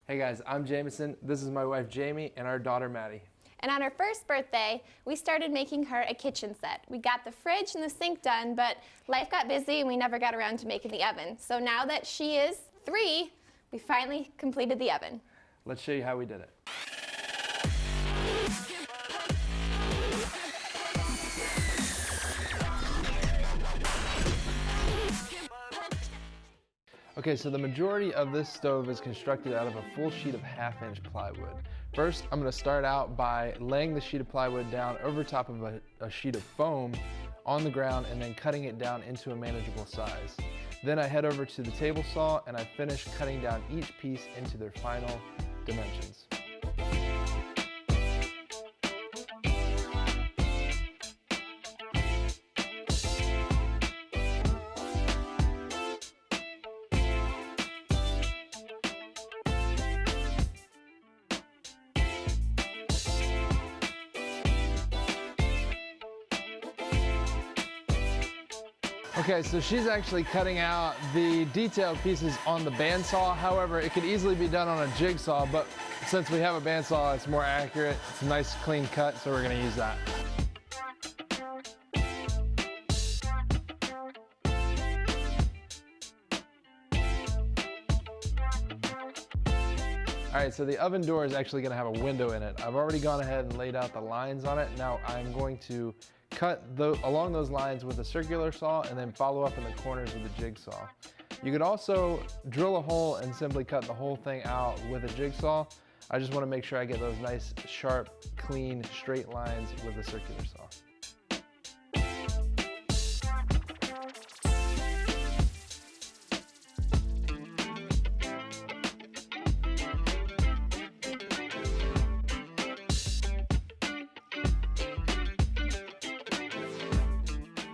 Hey guys, I'm Jameson, this is my wife Jamie, and our daughter Maddie. And on her first birthday, we started making her a kitchen set. We got the fridge and the sink done, but life got busy and we never got around to making the oven. So now that she is 3, we finally completed the oven. Let's show you how we did it. Okay, so the majority of this stove is constructed out of a full sheet of 1/2-inch plywood. First, I'm going to start out by laying the sheet of plywood down over top of a sheet of foam on the ground and then cutting it down into a manageable size. Then I head over to the table saw and I finish cutting down each piece into their final dimensions. Okay, so she's actually cutting out the detailed pieces on the bandsaw. However, it could easily be done on a jigsaw, but since we have a bandsaw, it's more accurate. It's a nice clean cut, so we're gonna use that. All right, so the oven door is actually gonna have a window in it. I've already gone ahead and laid out the lines on it. Now I'm going to cut along those lines with a circular saw and then follow up in the corners with a jigsaw. You could also drill a hole and simply cut the whole thing out with a jigsaw. I just want to make sure I get those nice, sharp, clean, straight lines with a circular saw.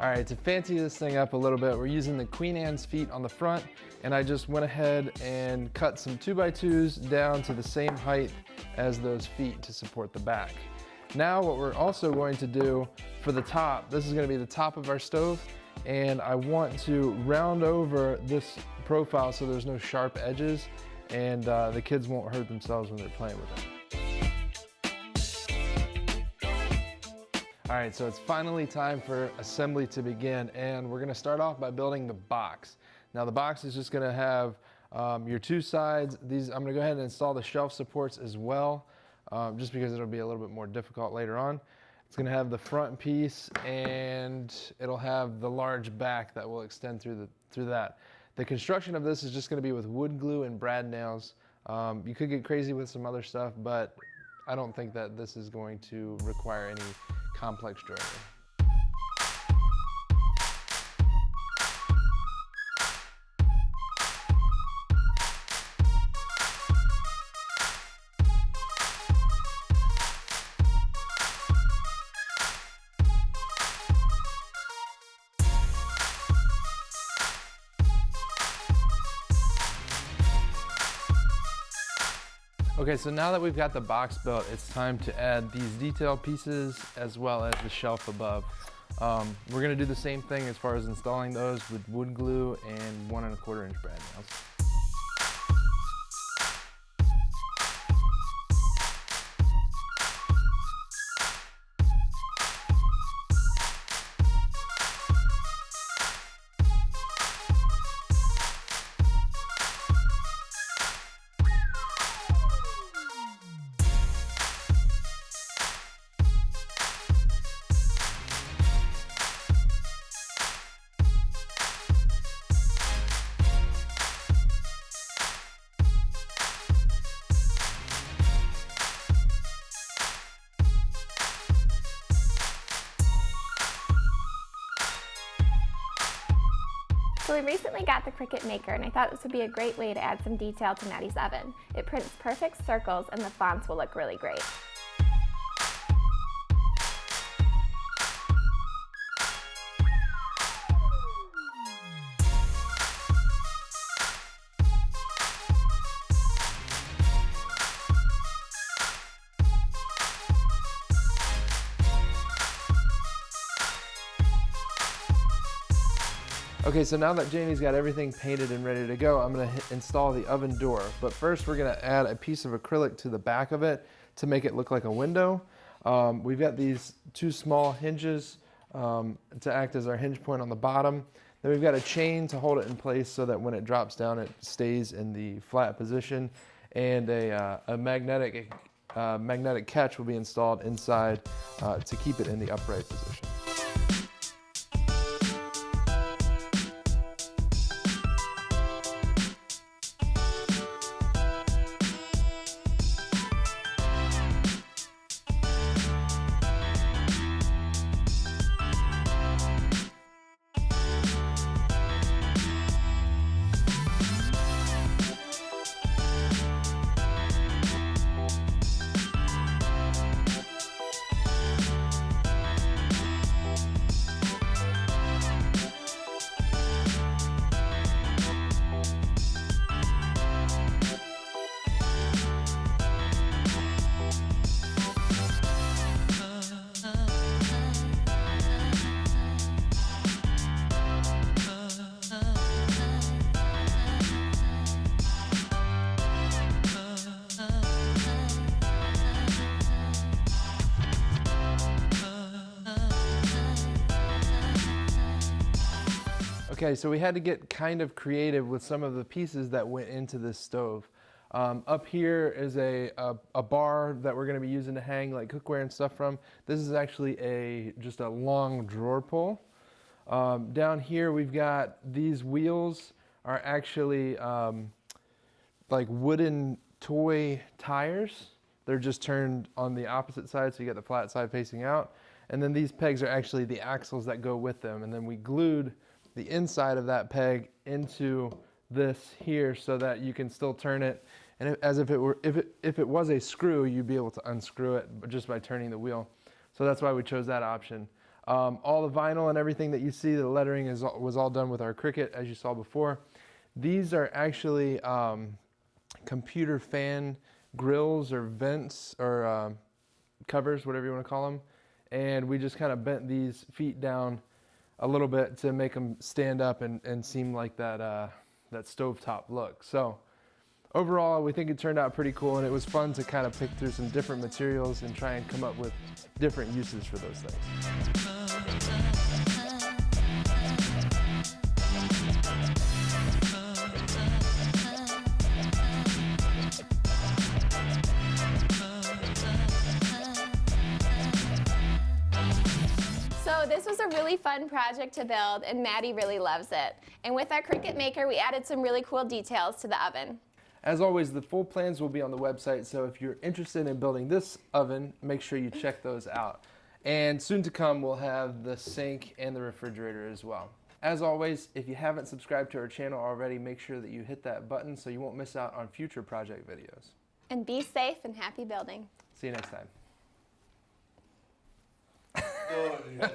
All right, to fancy this thing up a little bit, we're using the Queen Anne's feet on the front, and I just went ahead and cut some 2x2s down to the same height as those feet to support the back. Now what we're also going to do for the top, this is going to be the top of our stove, and I want to round over this profile so there's no sharp edges and the kids won't hurt themselves when they're playing with it. All right, so it's finally time for assembly to begin, and we're gonna start off by building the box. Now the box is just gonna have your 2 sides. I'm gonna go ahead and install the shelf supports as well, just because it'll be a little bit more difficult later on. It's gonna have the front piece, and it'll have the large back that will extend through that. The construction of this is just gonna be with wood glue and brad nails. You could get crazy with some other stuff, but I don't think that this is going to require any complex joinery. Okay, so now that we've got the box built, it's time to add these detail pieces as well as the shelf above. We're gonna do the same thing as far as installing those with wood glue and 1 1/4 inch brad nails. So we recently got the Cricut Maker, and I thought this would be a great way to add some detail to Maddie's oven. It prints perfect circles and the fonts will look really great. Okay, so now that Jamie's got everything painted and ready to go, I'm gonna install the oven door. But first we're gonna add a piece of acrylic to the back of it to make it look like a window. We've got these two small hinges to act as our hinge point on the bottom. Then we've got a chain to hold it in place so that when it drops down it stays in the flat position. And a magnetic catch will be installed inside to keep it in the upright position. Okay, so we had to get kind of creative with some of the pieces that went into this stove. Up here is a bar that we're gonna be using to hang like cookware and stuff from. This is actually just a long drawer pull. Down here we've got these wheels are actually like wooden toy tires. They're just turned on the opposite side so you get the flat side facing out. And then these pegs are actually the axles that go with them. And then we glued the inside of that peg into this here so that you can still turn it, and as if it was a screw, you'd be able to unscrew it just by turning the wheel. So that's why we chose that option. All the vinyl and everything that you see, the lettering was all done with our Cricut, as you saw before. These are actually computer fan grills or vents or covers, whatever you want to call them, and we just kind of bent these feet down a little bit to make them stand up and seem like that stovetop look. So overall, we think it turned out pretty cool, and it was fun to kind of pick through some different materials and try and come up with different uses for those things. So this was a really fun project to build, and Maddie really loves it. And with our Cricut Maker, we added some really cool details to the oven. As always, the full plans will be on the website, so if you're interested in building this oven, make sure you check those out. And soon to come, we'll have the sink and the refrigerator as well. As always, if you haven't subscribed to our channel already, make sure that you hit that button so you won't miss out on future project videos. And be safe and happy building. See you next time. Oh, yeah.